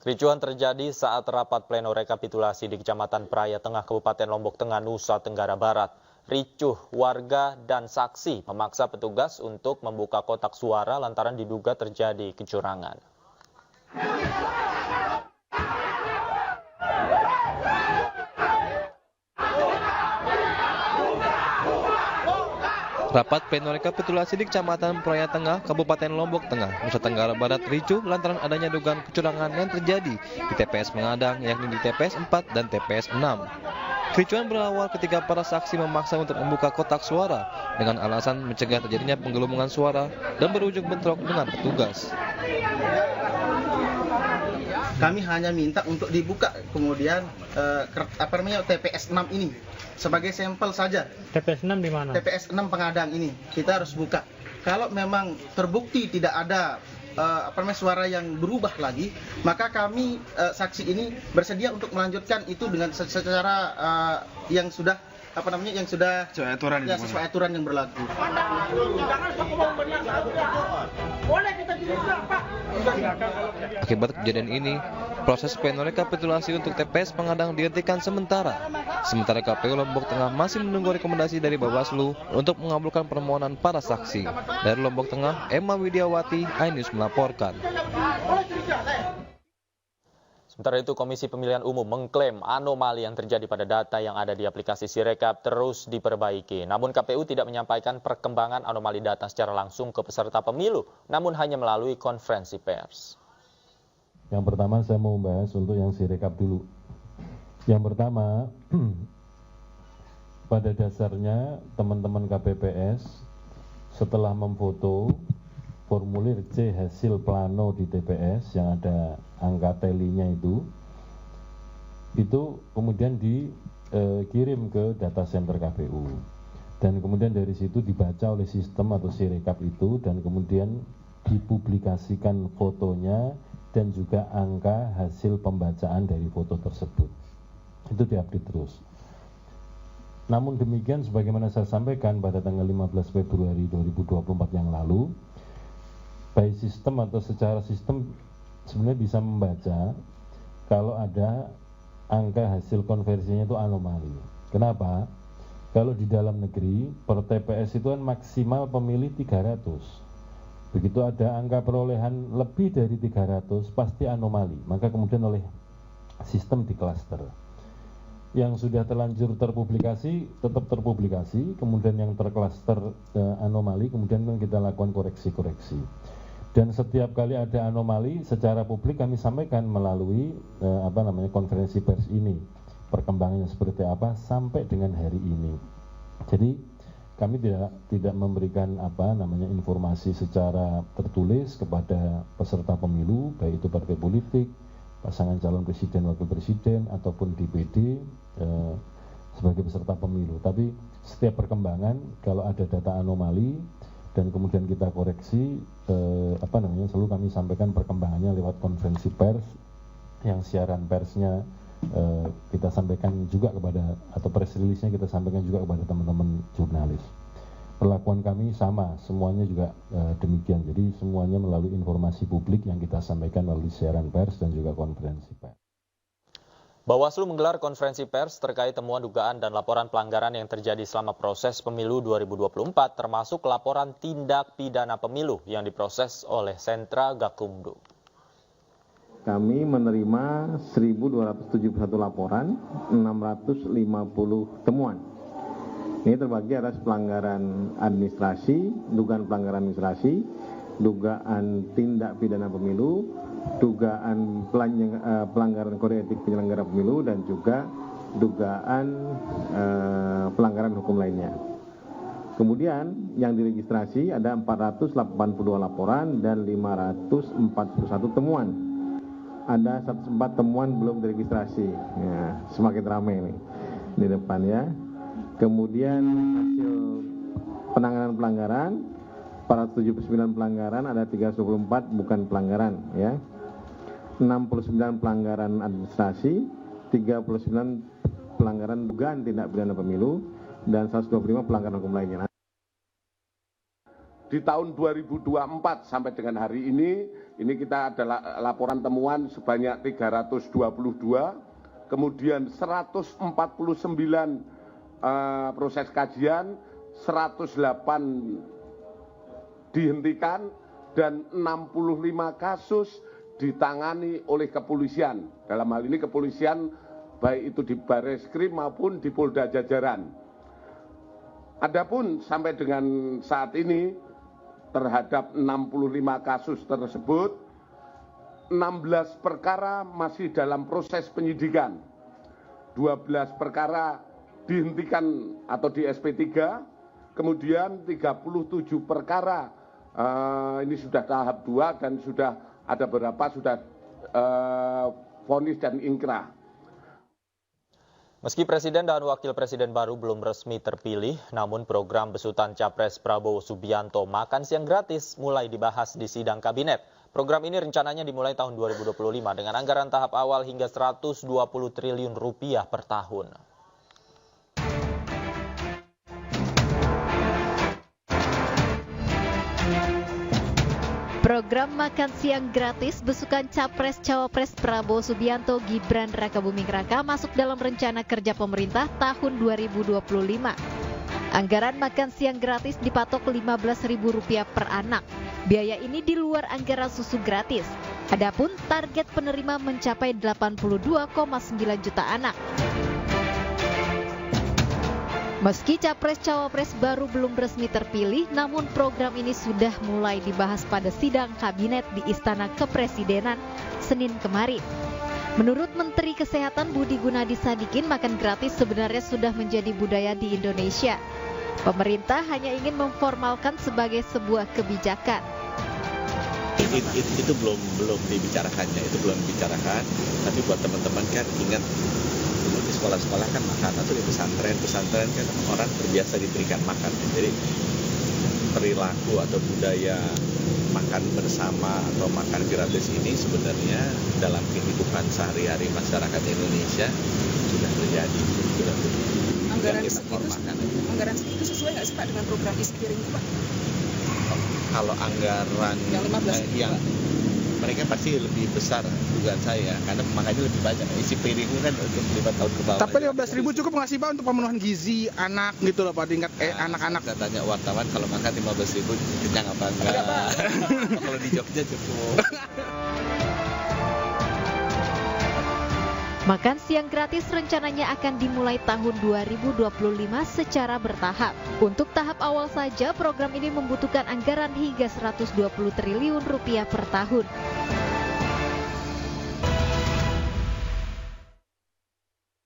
Kericuhan terjadi saat rapat pleno rekapitulasi di Kecamatan Praia Tengah, Kabupaten Lombok Tengah, Nusa Tenggara Barat. Ricuh warga dan saksi memaksa petugas untuk membuka kotak suara lantaran diduga terjadi kecurangan. Rapat pleno rekapitulasi di Kecamatan Praia Tengah, Kabupaten Lombok Tengah, Nusa Tenggara Barat ricuh lantaran adanya dugaan kecurangan yang terjadi di TPS Mengadang, yakni di TPS 4 dan TPS 6. Kericuhan berawal ketika para saksi memaksa untuk membuka kotak suara dengan alasan mencegah terjadinya penggelembungan suara dan berujung bentrok dengan petugas. Kami hanya minta untuk dibuka kemudian TPS 6 ini sebagai sampel saja. TPS 6 di mana? TPS 6 Pengadang ini kita harus buka. Kalau memang terbukti tidak ada suara yang berubah lagi, maka kami saksi ini bersedia untuk melanjutkan itu dengan secara yang sudah sesuai aturan yang berlaku. Akibat kejadian ini, proses pleno rekapitulasi untuk TPS Pengadang dihentikan sementara. Sementara KPU Lombok Tengah masih menunggu rekomendasi dari Bawaslu untuk mengabulkan permohonan para saksi. Dari Lombok Tengah, Emma Widiawati, iNews melaporkan. Sementara itu, Komisi Pemilihan Umum mengklaim anomali yang terjadi pada data yang ada di aplikasi Sirekap terus diperbaiki. Namun KPU tidak menyampaikan perkembangan anomali data secara langsung ke peserta pemilu, namun hanya melalui konferensi pers. Yang pertama saya mau membahas untuk yang Sirekap dulu. Yang pertama, pada dasarnya teman-teman KPPS setelah memfoto formulir C hasil plano di TPS yang ada angka telinya itu kemudian dikirim ke data center KPU dan kemudian dari situ dibaca oleh sistem atau Sirekap itu dan kemudian dipublikasikan fotonya dan juga angka hasil pembacaan dari foto tersebut. Itu diupdate terus. Namun demikian sebagaimana saya sampaikan pada tanggal 15 Februari 2024 yang lalu, baik sistem atau secara sistem sebenarnya bisa membaca kalau ada angka hasil konversinya itu anomali. Kenapa? Kalau di dalam negeri per TPS itu kan maksimal pemilih 300. Begitu ada angka perolehan lebih dari 300 pasti anomali. Maka kemudian oleh sistem diklaster. Yang sudah terlanjur terpublikasi tetap terpublikasi, kemudian yang terklaster anomali kemudian kita lakukan koreksi-koreksi. Dan setiap kali ada anomali secara publik kami sampaikan melalui konferensi pers ini. Perkembangannya seperti apa sampai dengan hari ini. Jadi kami tidak memberikan informasi secara tertulis kepada peserta pemilu, baik itu partai politik, pasangan calon presiden, wakil presiden ataupun DPD sebagai peserta pemilu. Tapi setiap perkembangan kalau ada data anomali dan kemudian kita koreksi selalu kami sampaikan perkembangannya lewat konferensi pers yang siaran persnya kita sampaikan juga kepada atau press release-nya kita sampaikan juga kepada teman-teman jurnalis. Perlakuan kami sama, semuanya juga demikian. Jadi semuanya melalui informasi publik yang kita sampaikan melalui siaran pers dan juga konferensi pers. Bawaslu menggelar konferensi pers terkait temuan dugaan dan laporan pelanggaran yang terjadi selama proses pemilu 2024, termasuk laporan tindak pidana pemilu yang diproses oleh Sentra Gakumdu. Kami menerima 1.271 laporan, 650 temuan. Ini terbagi atas pelanggaran administrasi, dugaan pelanggaran administrasi, dugaan tindak pidana pemilu, dugaan pelanggaran kode etik penyelenggara pemilu, dan juga dugaan pelanggaran hukum lainnya. Kemudian yang diregistrasi ada 482 laporan dan 541 temuan. Ada 104 temuan belum diregistrasi. Ya, semakin ramai nih di depan ya. Kemudian hasil penanganan pelanggaran 479 pelanggaran, ada 324 bukan pelanggaran ya. 69 pelanggaran administrasi, 39 pelanggaran dugaan tindak pidana pemilu, dan 125 pelanggaran hukum lainnya. di tahun 2024 sampai dengan hari ini kita ada laporan temuan sebanyak 322, kemudian 149 proses kajian, 108 dihentikan, dan 65 kasus ditangani oleh kepolisian. Dalam hal ini kepolisian baik itu di Bareskrim maupun di Polda Jajaran. Adapun sampai dengan saat ini terhadap 65 kasus tersebut, 16 perkara masih dalam proses penyidikan, 12 perkara dihentikan atau di SP3, kemudian 37 perkara ini sudah tahap 2 dan sudah ada beberapa sudah vonis dan ingkrah. Meski Presiden dan Wakil Presiden baru belum resmi terpilih, namun program besutan Capres Prabowo Subianto makan siang gratis mulai dibahas di sidang kabinet. Program ini rencananya dimulai tahun 2025 dengan anggaran tahap awal hingga 120 triliun rupiah per tahun. Program makan siang gratis besukan Capres-Cawapres Prabowo Subianto Gibran Rakabuming Raka masuk dalam rencana kerja pemerintah tahun 2025. Anggaran makan siang gratis dipatok Rp15.000 per anak. Biaya ini di luar anggaran susu gratis. Adapun target penerima mencapai 82,9 juta anak. Meski Capres-Cawapres baru belum resmi terpilih, namun program ini sudah mulai dibahas pada sidang kabinet di Istana Kepresidenan Senin kemarin. Menurut Menteri Kesehatan Budi Gunadi Sadikin, makan gratis sebenarnya sudah menjadi budaya di Indonesia. Pemerintah hanya ingin memformalkan sebagai sebuah kebijakan. Itu belum dibicarakannya, tapi buat teman-teman kan ingat, di sekolah-sekolah kan makan, atau di pesantren kan orang terbiasa diberikan makan. Jadi perilaku atau budaya makan bersama atau makan gratis ini sebenarnya dalam kehidupan sehari-hari masyarakat Indonesia sudah terjadi. Anggaran segitu sesuai nggak sih Pak dengan program isi piring itu Pak? Kalau anggaran yang 15 yang mereka pasti lebih besar dugaan saya, karena makanya lebih banyak. Isi piring itu kan untuk 5 tahun ke bawah. Tapi 15.000 cukup nggak sih Pak untuk pemenuhan gizi anak gitu loh Pak, tingkat anak-anak? Saya tanya wartawan kalau makan 15.000 kenyang apa enggak? Kalau di Jogja cukup. Makan siang gratis rencananya akan dimulai tahun 2025 secara bertahap. Untuk tahap awal saja, program ini membutuhkan anggaran hingga 120 triliun rupiah per tahun.